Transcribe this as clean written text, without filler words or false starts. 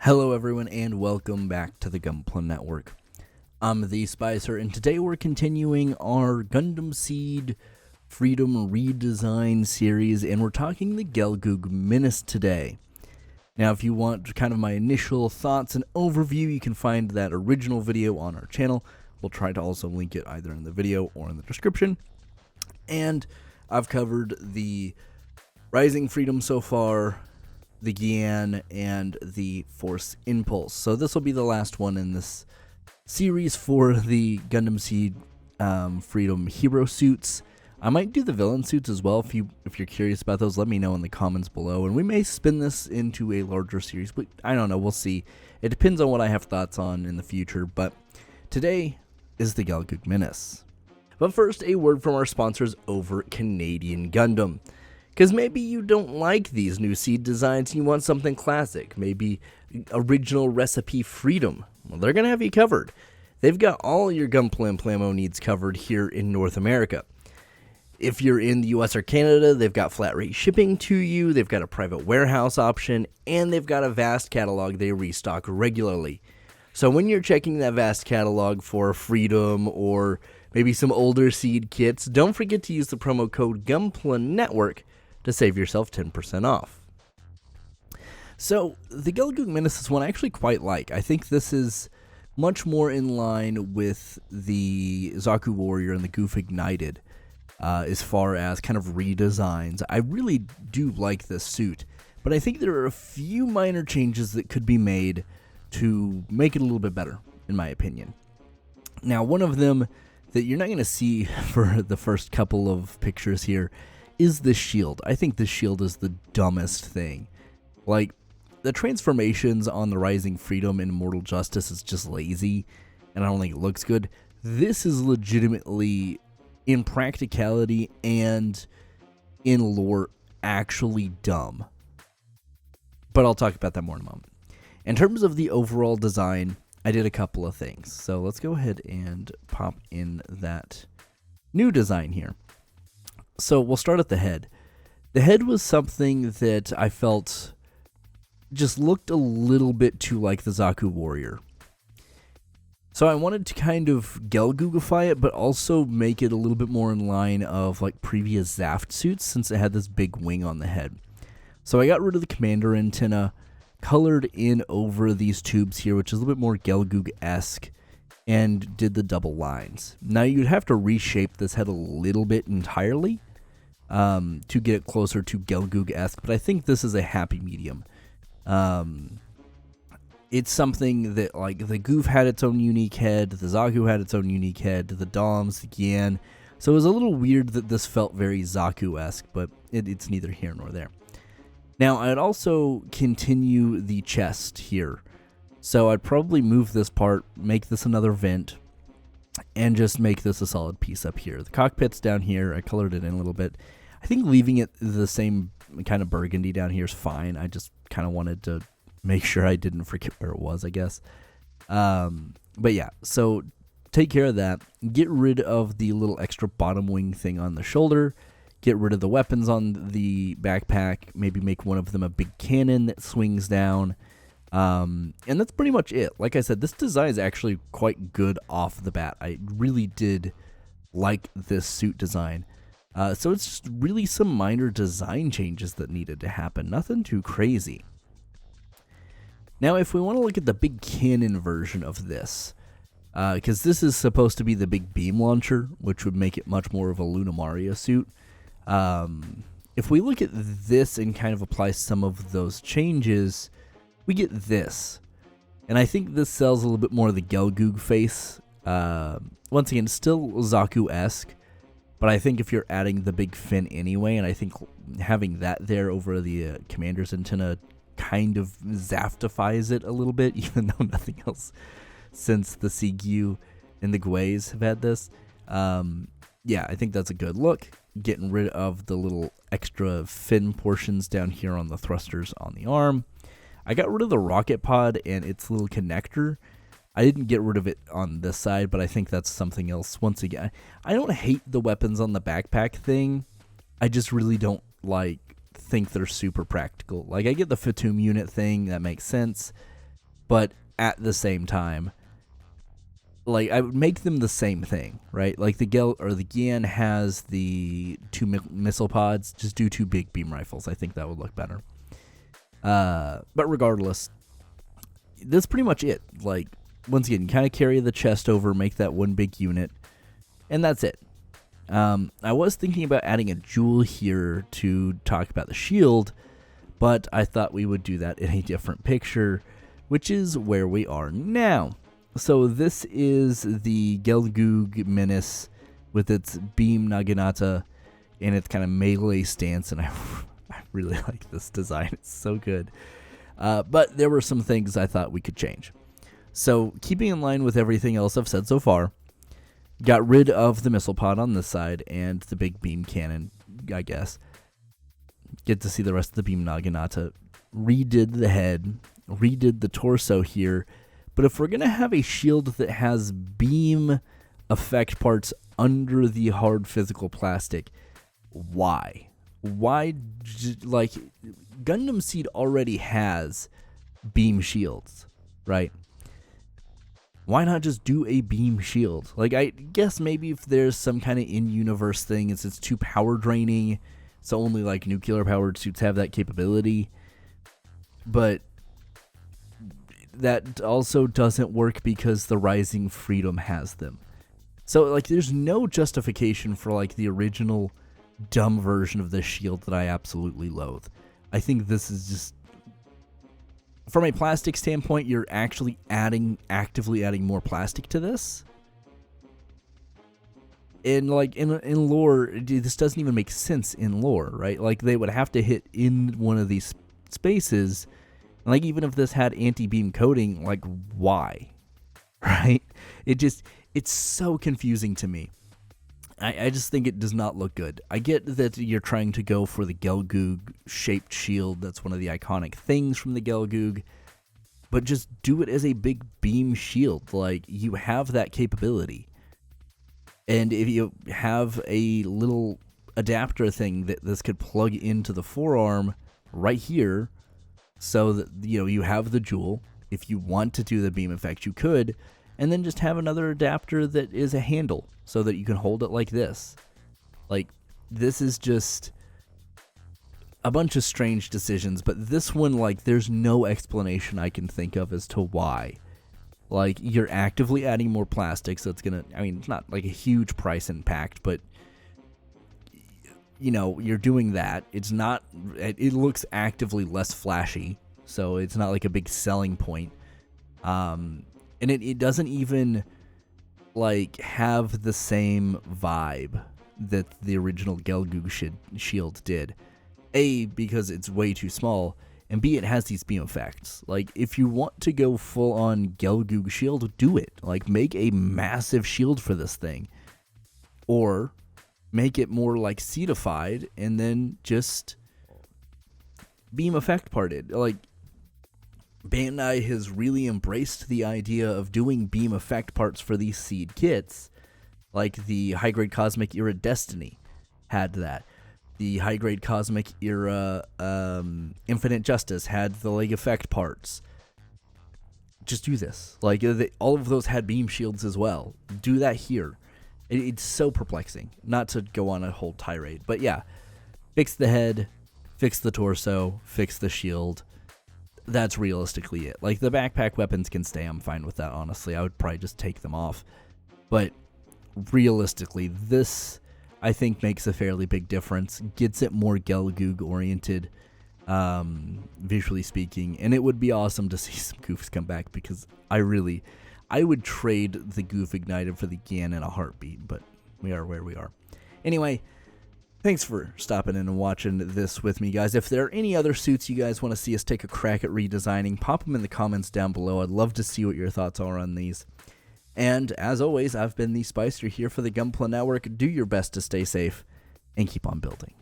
Hello everyone and welcome back to the Gunpla Network. I'm the Spicer and today we're continuing our Gundam Seed Freedom Redesign series and we're talking the Gelgoog Menace today. Now if you want kind of my initial thoughts and overview, you can find that original video on our channel. We'll try to also link it either in the video or in the description. And I've covered the Rising Freedom so far, the Gian, and the Force Impulse. So this will be the last one in this series for the Gundam Seed Freedom hero suits. I might do the villain suits as well. If you're curious about those, let me know in the comments below. And we may spin this into a larger series, but I don't know. We'll see. It depends on what I have thoughts on in the future. But today is the Gelgoog Menace. But first, a word from our sponsors over at Canadian Gundam. Because maybe you don't like these new seed designs and you want something classic. Maybe original recipe freedom. Well, they're going to have you covered. They've got all your Gunpla and plamo needs covered here in North America. If you're in the US or Canada, they've got flat rate shipping to you. They've got a private warehouse option. And they've got a vast catalog they restock regularly. So when you're checking that vast catalog for freedom or maybe some older seed kits, don't forget to use the promo code Gunpla Network to save yourself 10% off. So, the Gelgoog Menace is one I actually quite like. I think this is much more in line with the Zaku Warrior and the Goof Ignited as far as kind of redesigns. I really do like this suit, but I think there are a few minor changes that could be made to make it a little bit better, in my opinion. Now, one of them that you're not going to see for the first couple of pictures here is this shield. I think this shield is the dumbest thing. Like, the transformations on the Rising Freedom and Immortal Justice is just lazy, and I don't think it looks good. This is legitimately, in practicality and in lore, actually dumb. But I'll talk about that more in a moment. In terms of the overall design, I did a couple of things. So let's go ahead and pop in that new design here. So we'll start at the head. The head was something that I felt just looked a little bit too like the Zaku Warrior. So I wanted to kind of Gelgoogify it, but also make it a little bit more in line of like previous Zaft suits since it had this big wing on the head. So I got rid of the commander antenna, colored in over these tubes here, which is a little bit more Gelgoog-esque, and did the double lines. Now you'd have to reshape this head a little bit entirely to get it closer to Gelgoog-esque, but I think this is a happy medium. It's something that, like, the Goof had its own unique head, the Zaku had its own unique head, the Doms, the Gian, so it was a little weird that this felt very Zaku-esque, but it's neither here nor there. Now, I'd also continue the chest here. So I'd probably move this part, make this another vent, and just make this a solid piece up here. The cockpit's down here. I colored it in a little bit. I think leaving it the same kind of burgundy down here is fine. I just kind of wanted to make sure I didn't forget where it was, I guess. But yeah, so take care of that. Get rid of the little extra bottom wing thing on the shoulder. Get rid of the weapons on the backpack. Maybe make one of them a big cannon that swings down. And that's pretty much it. Like I said, this design is actually quite good off the bat. I really did like this suit design. So it's just really some minor design changes that needed to happen. Nothing too crazy. Now, if we want to look at the big cannon version of this, because this is supposed to be the big beam launcher, which would make it much more of a Luna Maria suit. If we look at this and kind of apply some of those changes, we get this. And I think this sells a little bit more of the Gelgoog face. Once again, still Zaku-esque, but I think if you're adding the big fin anyway, and I think having that there over the commander's antenna kind of Zaftifies it a little bit, even though nothing else since the Sigyu and the Guays have had this. Yeah, I think that's a good look. Getting rid of the little extra fin portions down here on the thrusters on the arm. I got rid of the rocket pod and its little connector. I didn't get rid of it on this side, but I think that's something else. Once again, I don't hate the weapons on the backpack thing. I just really don't think they're super practical. Like, I get the Fatum unit thing, that makes sense. but at the same time, like, I would make them the same thing, right? Like, the Gian has the 2 missile pods. Just do 2 big beam rifles. I think that would look better. But regardless, that's pretty much it. Like, once again, kind of carry the chest over, make that one big unit, and that's it. I was thinking about adding a jewel here to talk about the shield, but I thought we would do that in a different picture, which is where we are now. So this is the Gelgoog Menace with its beam naginata and its kind of melee stance, and I really like this design. It's so good. But there were some things I thought we could change. So keeping in line with everything else I've said so far, got rid of the missile pod on this side and the big beam cannon, I guess. Get to see the rest of the beam naginata. Redid the head, redid the torso here. But if we're going to have a shield that has beam effect parts under the hard physical plastic, why? Why, like, Gundam Seed already has beam shields, right? Why not just do a beam shield? Like, I guess maybe if there's some kind of in-universe thing, it's too power draining, so only, like, nuclear-powered suits have that capability. But that also doesn't work because the Rising Freedom has them. So, like, there's no justification for, like, the original dumb version of this shield that I absolutely loathe. I think this is just, from a plastic standpoint, you're actually actively adding more plastic to this. And, like, in lore, this doesn't even make sense in lore, right? Like, they would have to hit in one of these spaces. Like, even if this had anti-beam coating, like, why? Right? It's so confusing to me. I just think it does not look good. I get that you're trying to go for the Gelgoog-shaped shield. That's one of the iconic things from the Gelgoog. But just do it as a big beam shield. Like, you have that capability. And if you have a little adapter thing that this could plug into the forearm right here, so that, you know, you have the jewel. If you want to do the beam effect, you could. And then just have another adapter that is a handle so that you can hold it like this. Like, this is just a bunch of strange decisions, but this one, like, there's no explanation I can think of as to why. Like, you're actively adding more plastic, so it's gonna, I mean, it's not like a huge price impact, but, you know, you're doing that. It's not, it looks actively less flashy, so it's not like a big selling point. And it doesn't even, like, have the same vibe that the original Gelgoog shield did. A, because it's way too small, and B, it has these beam effects. Like, if you want to go full-on Gelgoog shield, do it. Like, make a massive shield for this thing. Or make it more, like, seedified, and then just beam effect parted. Like, Bandai has really embraced the idea of doing beam effect parts for these seed kits. Like the high-grade Cosmic Era Destiny had that. The high-grade Cosmic Era Infinite Justice had the leg effect parts. Just do this. Like, all of those had beam shields as well. Do that here. It's so perplexing. Not to go on a whole tirade. But yeah, fix the head, fix the torso, fix the shield. That's realistically it. Like, the backpack weapons can stay. I'm fine with that, honestly. I would probably just take them off. But realistically, this, I think, makes a fairly big difference. Gets it more Gelgoog oriented, visually speaking. And it would be awesome to see some goofs come back, because I would trade the goof ignited for the Gian in a heartbeat. But we are where we are. Anyway, thanks for stopping in and watching this with me, guys. If there are any other suits you guys want to see us take a crack at redesigning, pop them in the comments down below. I'd love to see what your thoughts are on these. And as always, I've been the Spicer here for the Gunpla Network. Do your best to stay safe and keep on building.